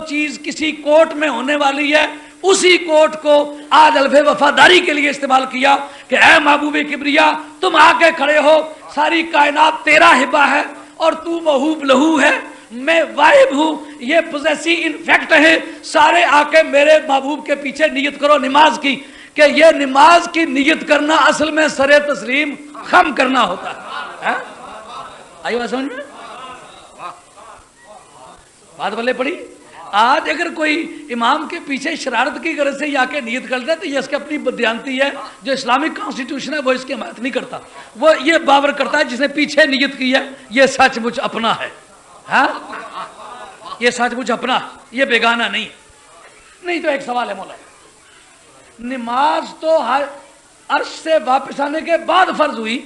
چیز کسی کوٹ میں ہونے والی ہے اسی کوٹ کو آج الف وفاداری کے لیے استعمال کیا کہ اے محبوب کبریا تم آگے کھڑے ہو، ساری کائنات تیرا ہبہ ہے اور تو موہوب لہو ہے، میں واہب ہوں، یہ پوزیسی انفیکٹ ہے، سارے آ کے میرے محبوب کے پیچھے نیت کرو نماز کی، کہ یہ نماز کی نیت کرنا اصل میں سر تسلیم خم کرنا ہوتا ہے۔ آئیے بات سمجھ میں؟ بات بلے پڑی۔ آج اگر کوئی امام کے پیچھے شرارت کی غرض سے یا کے نیت کرتا ہے تو یہ اس کی اپنی بدیانتی ہے، جو اسلامک کانسٹیٹیوشن ہے وہ اس کی حمایت نہیں کرتا، وہ یہ باور کرتا ہے جس نے پیچھے نیت کی ہے یہ سچ مچ اپنا ہے، ہاں یہ سچ مچ اپنا، یہ بیگانہ نہیں ہے۔ نہیں تو ایک سوال ہے مولا، نماز تو ہر عرش سے واپس آنے کے بعد فرض ہوئی،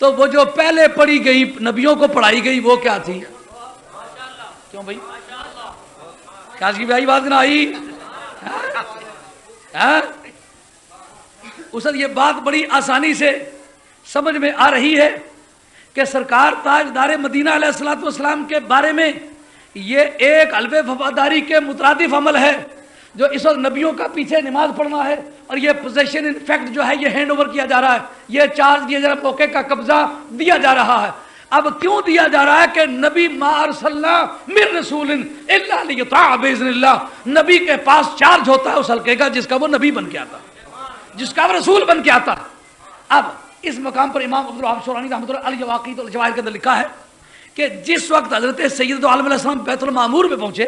تو وہ جو پہلے پڑھی گئی نبیوں کو پڑھائی گئی وہ کیا تھی؟ کیوں بھائی کاشی بھائی بات نہ آئی؟ اسد یہ بات بڑی آسانی سے سمجھ میں آ رہی ہے کہ سرکار تاجدار مدینہ علیہ الصلوۃ والسلام کے بارے میں یہ ایک الف وفاداری کے مترادف عمل ہے جو اس وقت نبیوں کا پیچھے نماز پڑھنا ہے، اور یہ پوزیشن انفیکٹ جو ہے یہ ہینڈ اوور کیا جا رہا ہے، یہ چارج دیا جا رہا ہے، موقع کا قبضہ دیا جا رہا ہے۔ اب کیوں دیا جا رہا ہے کہ نبی ما ارسلنا من رسول الا لیطاع باذن اللہ، نبی کے پاس چارج ہوتا ہے اس حلقے کا جس کا وہ نبی بن کے آتا، جس کا وہ رسول بن کے آتا۔ اب اس مقام پر امام عبدالوہاب شورانی رحمۃ اللہ علیہ الواقید الجواہر کے اندر لکھا ہے کہ جس وقت حضرت سید عالم علیہ السلام بیت المعمور میں پہنچے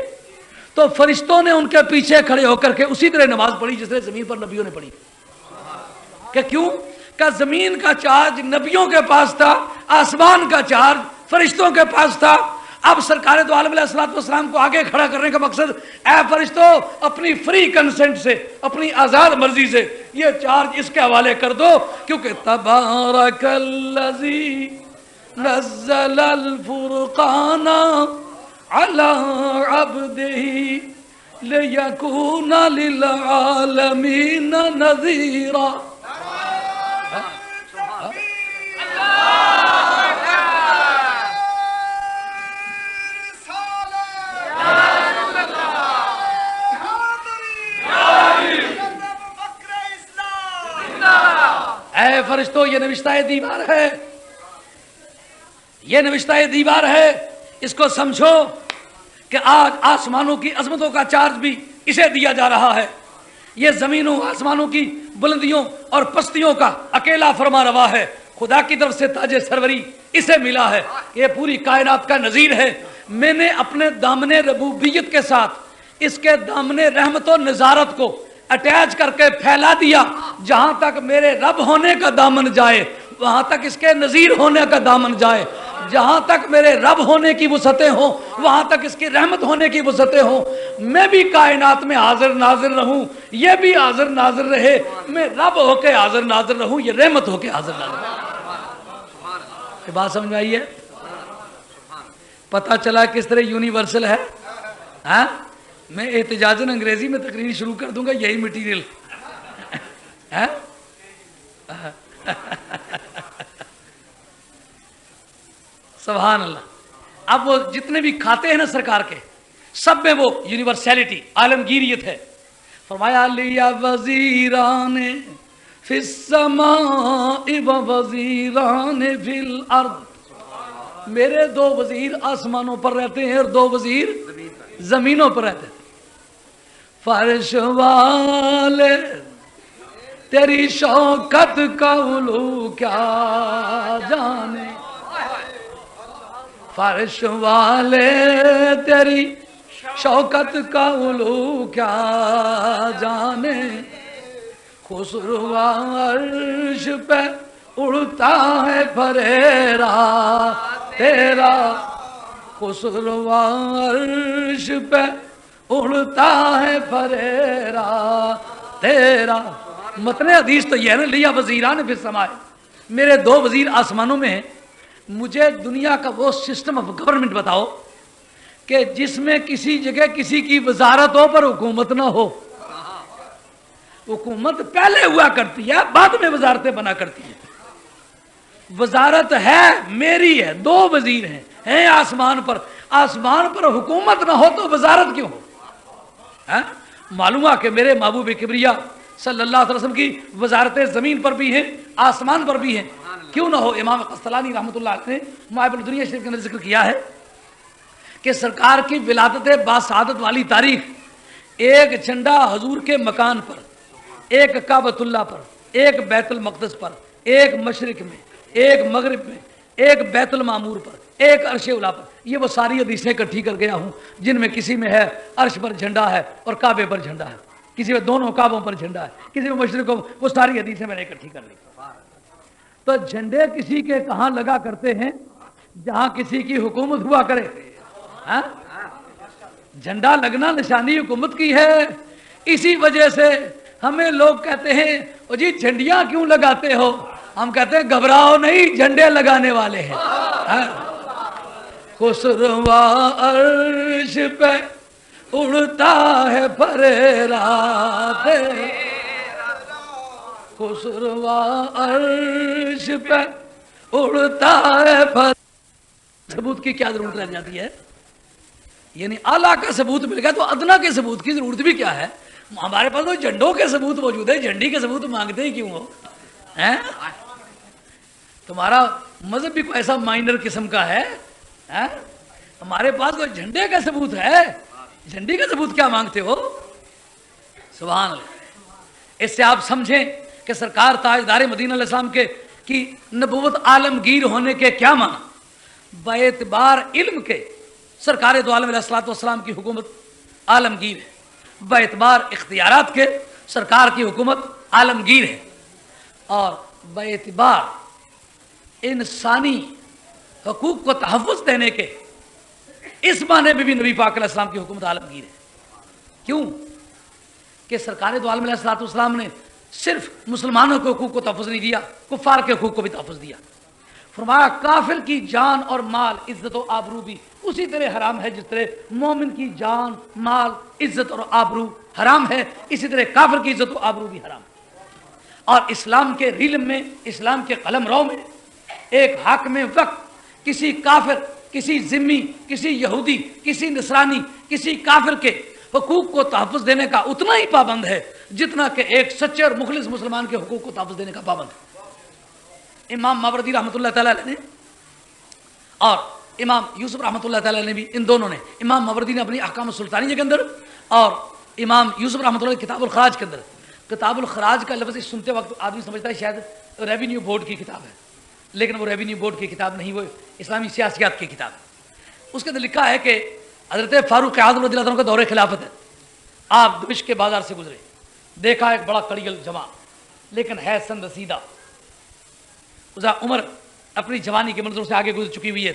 تو فرشتوں نے ان کے پیچھے کھڑے ہو کر کے اسی طرح نماز پڑھی جس طرح زمین پر نبیوں نے پڑھی۔ کہ کیوں؟ کہ زمین کا چارج نبیوں کے پاس تھا، آسمان کا چارج فرشتوں کے پاس تھا۔ اب سرکار دو عالم علیہ الصلوۃ والسلام کو آگے کھڑا کرنے کا مقصد، اے فرشتوں اپنی فری کنسنٹ سے، اپنی آزاد مرضی سے یہ چارج اس کے حوالے کر دو، کیونکہ تبارک الذی نزل الفرقان علی عبدہ لیکون للعالمین نذیرا۔ اے فرشتوں یہ نوشتہ دیوار ہے، یہ نوشتہ دیوار ہے، اس کو سمجھو کہ آج آسمانوں کی عظمتوں کا چارج بھی اسے دیا جا رہا ہے، یہ زمینوں آسمانوں کی بلندیوں اور پستیوں کا اکیلا فرما روا ہے، خدا کی طرف سے تاج سروری اسے ملا ہے، یہ پوری کائنات کا نذیر ہے۔ میں نے اپنے دامن ربوبیت کے ساتھ اس کے دامن رحمت و نظارت کو اٹیچ کر کے پھیلا دیا، جہاں تک میرے رب ہونے کا دامن جائے وہاں تک اس کے نذیر ہونے کا دامن جائے، جہاں تک میرے رب ہونے کی وسعتیں ہوں وہاں تک اس کی رحمت ہونے کی وسعتیں ہوں۔ میں بھی کائنات میں حاضر ناظر رہوں، یہ بھی حاضر ناظر رہے، میں رب ہو کے حاضر ناظر رہوں، یہ رحمت ہو کے حاضر ناظر رہوں۔ یہ بات سمجھ میں آئی ہے؟ پتہ چلا کس طرح یونیورسل ہے۔ ہاں میں احتجاجاً انگریزی میں تقریر شروع کر دوں گا، یہی مٹیریل۔ سبحان اللہ۔ اب وہ جتنے بھی کھاتے ہیں نا سرکار کے، سب میں وہ یونیورسیلٹی، عالمگیریت ہے۔ فرمایا لیا وزیران فی السماء و وزیران فی الارض، میرے دو وزیر آسمانوں پر رہتے ہیں اور دو وزیر زمینوں پر رہتے ہیں۔ فرش والے تیری شوکت کا علو کیا جانے، فرش والے تیری شوکت کا علو کیا جانے، خسرو عرش پہ اڑتا ہے پھریرا تیرا، خسرو عرش پہ اڑتا ہے پھریرا تیرا۔ متن حدیث تو یہ ہے نا، لیا وزیران فی السماء، میرے دو وزیر آسمانوں میں ہیں۔ مجھے دنیا کا وہ سسٹم آف گورنمنٹ بتاؤ کہ جس میں کسی جگہ کسی کی وزارت ہو پر حکومت نہ ہو۔ حکومت پہلے ہوا کرتی ہے، بعد میں وزارتیں بنا کرتی ہیں۔ وزارت ہے میری ہے، دو وزیر ہیں آسمان پر، آسمان پر حکومت نہ ہو تو وزارت کیوں ہو؟ معلوم ہوا کہ میرے محبوب کبریا صلی اللہ علیہ وسلم کی وزارتیں زمین پر بھی ہیں آسمان پر بھی ہیں. کیوں نہ ہو. امام قسطلانی رحمۃ اللہ علیہ نے معاب الدنیا شریف کے اندر ذکر کیا ہے کہ سرکار کی ولادت باسعادت والی تاریخ ایک جھنڈا حضور کے مکان پر، ایک کعبۃ اللہ پر، ایک بیت المقدس پر، ایک مشرق میں، ایک مغرب میں، ایک بیت المعمور پر، ایک عرش اولا پر. یہ وہ ساری حدیثیں اکٹھی کر گیا ہوں جن میں کسی میں ہے عرش پر جھنڈا ہے اور کعبے پر جھنڈا ہے، کسی میں دونوں کعبوں پر جھنڈا ہے، کسی میں مشرق. وہ ساری حدیثیں میں نے اکٹھی کر لی. تو جھنڈے کسی کے کہاں لگا کرتے ہیں؟ جہاں کسی کی حکومت ہوا کرے. جھنڈا لگنا نشانی حکومت کی ہے. اسی وجہ سے ہمیں لوگ کہتے ہیں او جی جھنڈیاں کیوں لگاتے ہو؟ ہم کہتے ہیں گھبراؤ نہیں، جھنڈے لگانے والے ہیں. خسروا عرش پہ اڑتا ہے فرات، خسروا عرش پہ اڑتا ہے فرات. ثبوت کی کیا ضرورت رہ جاتی ہے؟ یعنی اعلیٰ کا ثبوت مل گیا تو ادنا کے ثبوت کی ضرورت بھی کیا ہے؟ ہمارے پاس تو جھنڈوں کے ثبوت موجود ہے، جھنڈی کے ثبوت مانگتے ہی کیوں ہو؟ تمہارا مذہب بھی کوئی ایسا مائنر قسم کا ہے؟ ہمارے پاس تو جھنڈے کا ثبوت ہے، جھنڈی کا ثبوت کیا مانگتے ہو؟ سبحان اللہ. اس سے آپ سمجھیں کہ سرکار تاجدار مدینہ علیہ السلام کی نبوت عالمگیر ہونے کے کیا معنی. باعتبار علم کے سرکار دو عالم علیہ الصلوۃ والسلام کی حکومت عالمگیر ہے، باعتبار اختیارات کے سرکار کی حکومت عالمگیر ہے، اور باعتبار انسانی حقوق کو تحفظ دینے کے اس معنی میں بھی نبی پاک علیہ السلام کی حکومت عالمگیر ہے. کیوں کہ سرکار دو عالم علیہ الصلوۃ والسلام نے صرف مسلمانوں کے حقوق کو تحفظ نہیں دیا، کفار کے حقوق کو بھی تحفظ دیا. فرمایا کافر کی جان اور مال عزت و آبرو بھی اسی طرح حرام ہے جس طرح مومن کی جان مال عزت اور آبرو حرام ہے، اسی طرح کافر کی عزت و آبرو بھی حرام ہے. اور اسلام کے ریلم میں، اسلام کے قلم رو میں ایک حاکم وقت کسی کافر، کسی ذمی، کسی یہودی، کسی نصرانی، کسی کافر کے حقوق کو تحفظ دینے کا اتنا ہی پابند ہے جتنا کہ ایک سچے اور مخلص مسلمان کے حقوق کو تحفظ دینے کا پابند ہے. امام ماوردی رحمۃ اللہ تعالیٰ علیہ نے اور امام یوسف رحمۃ اللہ تعالیٰ نے بھی، ان دونوں نے، امام ماوردی نے اپنی احکام السلطانیہ کے اندر اور امام یوسف رحمۃ اللہ کتاب الخراج کے اندر. کتاب الخراج کا لفظ سنتے وقت آدمی سمجھتا ہے شاید ریونیو بورڈ کی کتاب ہے، لیکن وہ ریونیو بورڈ کی کتاب نہیں، وہ اسلامی سیاسیات کی کتاب ہے. اس کے اندر لکھا ہے کہ حضرت فاروق اعظم رضی اللہ عنہ کا دور خلافت ہے. آپ دمشق کے بازار سے گزرے، دیکھا ایک بڑا کڑیل جوان لیکن ہے سن رسیدہ. عمر اپنی جوانی کے منظر سے آگے گزر چکی ہوئی ہے،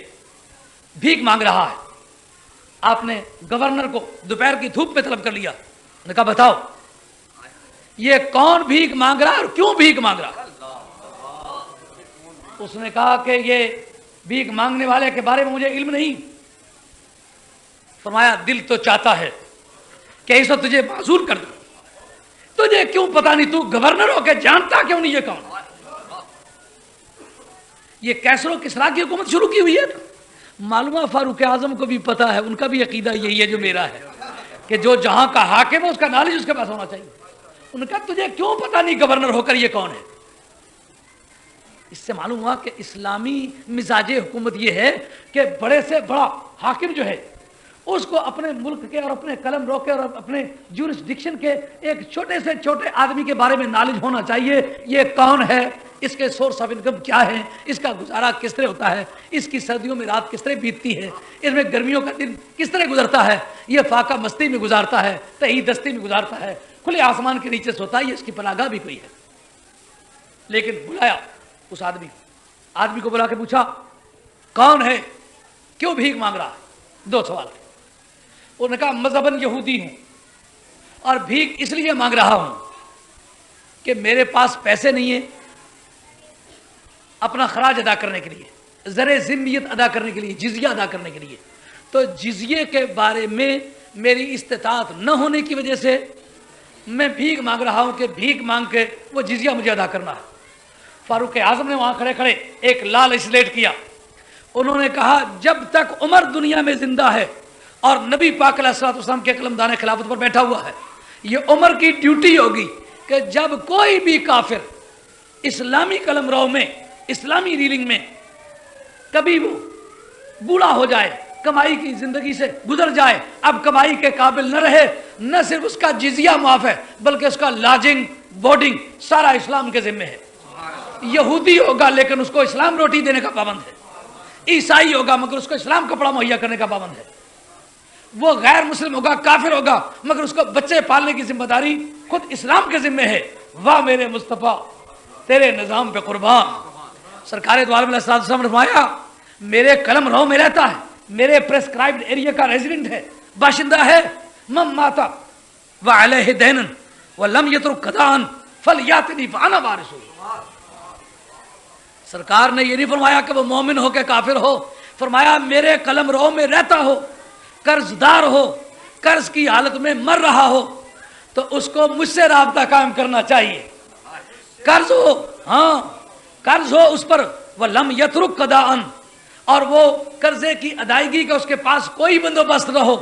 بھیک مانگ رہا ہے. آپ نے گورنر کو دوپہر کی دھوپ میں طلب کر لیا، نے کہا بتاؤ یہ کون بھیک مانگ رہا ہے اور کیوں بھیک مانگ رہا ہے؟ اس نے کہا کہ یہ بھیک مانگنے والے کے بارے میں مجھے علم نہیں. فرمایا دل تو چاہتا ہے کہ اسے تجھے معذور کر دوں، تجھے کیوں پتا نہیں، تو گورنر ہو کے جانتا کیوں نہیں یہ کون؟ یہ کیسر و کسرا کی حکومت شروع کی ہوئی ہے. معلومہ فاروق اعظم کو بھی پتا ہے، ان کا بھی عقیدہ یہی ہے جو میرا ہے کہ جو جہاں کا حاکم ہے اس کا نالج اس کے پاس ہونا چاہیے. ان کا تجھے کیوں پتا نہیں گورنر ہو کر یہ کون ہے؟ اس سے معلوم ہوا کہ اسلامی مزاج حکومت یہ ہے کہ بڑے سے بڑا حاکم جو ہے اس کو اپنے ملک کے اور اپنے قلم رو کے اور اپنے جورسڈکشن کے ایک چھوٹے سے چھوٹے آدمی کے بارے میں نالج ہونا چاہیے. یہ کون ہے، اس کے سورس آف انکم کیا ہے، اس کا گزارا کس طرح ہوتا ہے، اس کی سردیوں میں رات کس طرح بیتتی ہے، اس میں گرمیوں کا دن کس طرح گزرتا ہے، یہ فاقہ مستی میں گزارتا ہے، تہی دستی میں گزارتا ہے، کھلے آسمان کے نیچے سوتا ہے، یہ اس کی پناہ گاہ بھی کوئی ہے. لیکن بلایا اس آدمی کو بلا کے پوچھا کون ہے، کیوں بھیک مانگ رہا ہے؟ دو سوال. انہوں نے کہا مذہباً یہودی ہوں اور بھیک اس لیے مانگ رہا ہوں کہ میرے پاس پیسے نہیں ہیں اپنا خراج ادا کرنے کے لیے، زر ذمیت ادا کرنے کے لیے، جزیہ ادا کرنے کے لیے. تو جزیے کے بارے میں میری استطاعت نہ ہونے کی وجہ سے میں بھیک مانگ رہا ہوں کہ بھیک مانگ کے وہ جزیہ مجھے ادا کرنا ہے. فاروق اعظم نے وہاں کھڑے کھڑے ایک لال اسلیٹ کیا. انہوں نے کہا جب تک عمر دنیا میں زندہ ہے اور نبی پاک علیہ الصلوۃ والسلام کے قلمدان خلافت پر بیٹھا ہوا ہے. یہ عمر کی ڈیوٹی ہوگی کہ جب کوئی بھی کافر اسلامی قلمرو میں اسلامی ریلنگ میں کبھی وہ بوڑھا ہو جائے, کمائی کی زندگی سے گزر جائے, اب کمائی کے قابل نہ رہے, نہ صرف اس کا جزیہ معاف ہے بلکہ اس کا لاجنگ بورڈنگ سارا اسلام کے ذمہ ہے. یہودی ہوگا لیکن اس کو اسلام روٹی دینے کا پابند ہے, عیسائی ہوگا مگر اس کو اسلام کپڑا مہیا کرنے کا پابند ہے, وہ غیر مسلم ہوگا کافر ہوگا مگر اس کو بچے پالنے کی ذمہ داری خود اسلام کے ذمہ ہے. واہ میرے مصطفیٰ تیرے نظام پہ قربان. سرکار دو عالم علیہ السلام نے فرمایا میرے قلمرو میں رہتا ہے, میرے پریسکرائبڈ ایریا کا ریزیڈنٹ ہے, باشندہ ہے. من ماتا وعلیہ دین ولم یترک قضاء فلیاتنی فانا وارثہ. سرکار نے یہ نہیں فرمایا کہ وہ مومن ہو کے کافر ہو, فرمایا میرے قلمرو میں رہتا ہو, قرض دار ہو, قرض کی حالت میں مر رہا ہو تو اس کو مجھ سے رابطہ قائم کرنا چاہیے. قرض ہو, ہاں قرض ہو اس پر, وَلَمْ يَتْرُكْ قَضَاءً, اور وہ قرضے کی ادائیگی کا اس کے پاس کوئی بندوبست نہ ہو,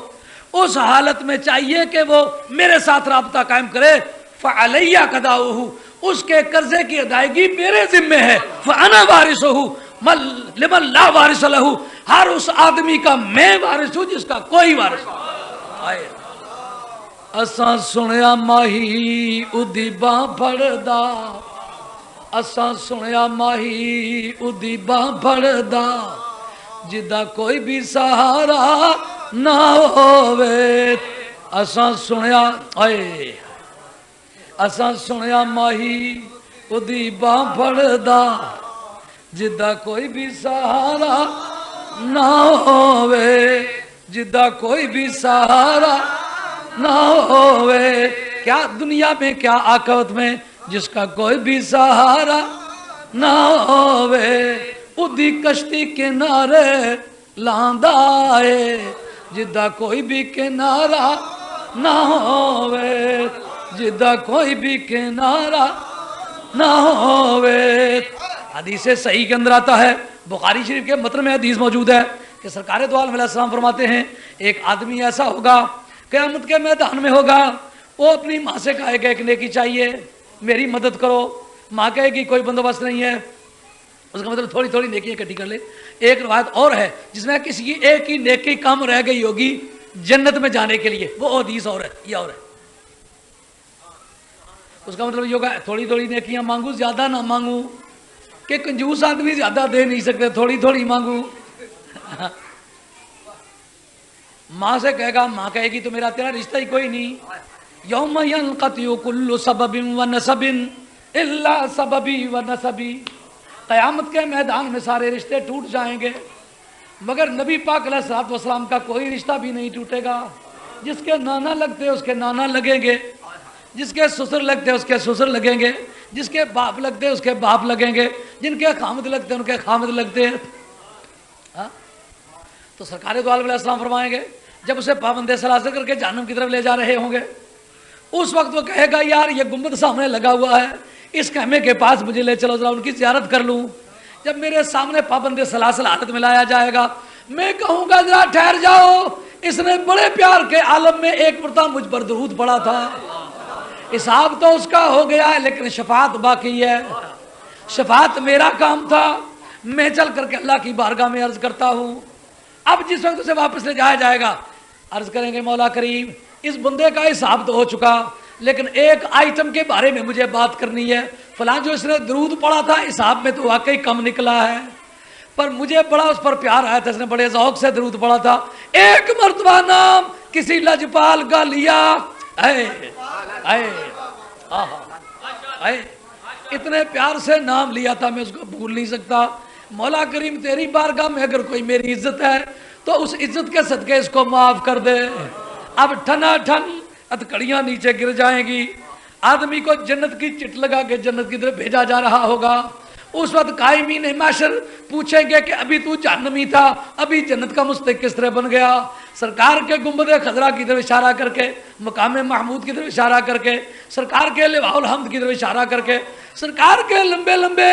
اس حالت میں چاہیے کہ وہ میرے ساتھ رابطہ قائم کرے. فَعَلَيَّ قَضَاؤُهُ, اس کے قرضے کی ادائیگی میرے ذمہ ہے. فَأَنَا وَارِثُهُ لِمَنْ لَا وَارِثَ لَهُ, ہر اس آدمی کا میں وارث ہوں جس کا کوئی وارث نہیں. اساں سنیا ماہی اودی باں پھڑدا, اساں سنیا ماہی اودی باں پھڑدا, جدا کوئی بھی سہارا نہ ہووے. اساں سنیا اے اساں سنیا ماہی اودی باں پھڑدا, جدا کوئی بھی سہارا نہ ہووے, جدا کوئی بھی سہارا نہ ہووے. کیا دنیا میں کیا آخرت میں جس کا کوئی بھی سہارا نہ ہووے. اودی کشتی کنارے لاندا ہے, جدا کوئی بھی کنارا نہ ہووے, جدا کوئی بھی کنارا نہ ہووے. حدیث صحیح کے اندر آتا ہے, بخاری شریف کے متن میں حدیث موجود ہے کہ سرکار دو عالم علیہ السلام فرماتے ہیں ایک آدمی ایسا ہوگا قیامت کے میدان میں ہوگا, وہ اپنی ماں سے کہے گا ایک نیکی چاہیے میری مدد کرو, ماں کہے گی کوئی بندوبست نہیں ہے, اس کا مطلب تھوڑی تھوڑی نیکی اکٹھی کر لے. ایک روایت اور ہے جس میں کسی کی ایک ہی نیکی کم رہ گئی ہوگی جنت میں جانے کے لیے, وہ حدیث اور ہے, یہ اور ہے. اس کا مطلب یہ ہوگا تھوڑی تھوڑی نیکیاں مانگوں, زیادہ نہ مانگوں, کہ کنجوس آدمی زیادہ دے نہیں سکتے, تھوڑی تھوڑی مانگوں. ماں سے کہے گا, ماں کہے گی تو میرا تیرا رشتہ ہی کوئی نہیں. یوم ینقطع کل سبب ونسب الا سببی ونسبی, قیامت کے میدان میں سارے رشتے ٹوٹ جائیں گے مگر نبی پاک علیہ الصلوۃ والسلام کا کوئی رشتہ بھی نہیں ٹوٹے گا. جس کے نانا لگتے اس کے نانا لگیں گے, جس کے سسر لگتے اس کے سسر لگیں گے, جس کے باپ لگتے اس کے باپ لگیں گے, جن کے خامد لگتے ان کے خامد لگتے ہیں. تو سرکار دو عالم علیہ السلام فرمائیں گے جب اسے پابند سلاسل کر کے جہنم کی طرف لے جا رہے ہوں گے, اس وقت وہ کہے گا یار یہ گنبد سامنے لگا ہوا ہے, اس خیمے کے پاس مجھے لے چلو ذرا ان کی زیارت کر لوں. جب میرے سامنے پابند سلاسل حالت میں لایا جائے گا, میں کہوں گا ذرا ٹھہر جاؤ, اس نے بڑے پیار کے عالم میں ایک مرتبہ مجھ پر درود پڑا تھا, حساب تو اس کا ہو گیا ہے لیکن شفاعت باقی ہے. شفاعت میرا کام تھا, میں چل کر کے اللہ کی بارگاہ میں عرض کرتا ہوں. اب جس وقت اسے واپس لے جایا جائے گا عرض کریں گے مولا کریم اس بندے کا حساب تو ہو چکا لیکن ایک آئٹم کے بارے میں مجھے بات کرنی ہے, فلاں جو اس نے درود پڑا تھا حساب میں تو واقعی کم نکلا ہے, پر مجھے بڑا اس پر پیار آیا تھا, اس نے بڑے ذوق سے درود پڑا تھا, ایک مرتبہ نام کسی لجپال کا لیا, اتنے پیار سے نام لیا تھا میں اس کو بھول نہیں سکتا. مولا کریم تیری بارگاہ میں اگر کوئی میری عزت ہے تو اس عزت کے صدقے اس کو معاف کر دے. اب ٹھنا ٹھن ہتکڑیاں نیچے گر جائیں گی, آدمی کو جنت کی چٹ لگا کے جنت کی طرف بھیجا جا رہا ہوگا. اس وقت قائمین محشر پوچھیں گے کہ ابھی تو جہنمی تھا, ابھی جنت کا مستحق کس طرح بن گیا. سرکار کے گنبد خضرا کی طرف اشارہ کر کے, مقام محمود کی طرف اشارہ کر کے, سرکار کے لواء الحمد کی طرف اشارہ کر کے, سرکار کے لمبے لمبے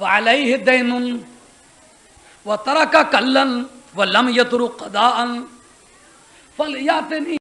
وعلیہ دین وترک کلا ولم یترک قضاء فلیاتنی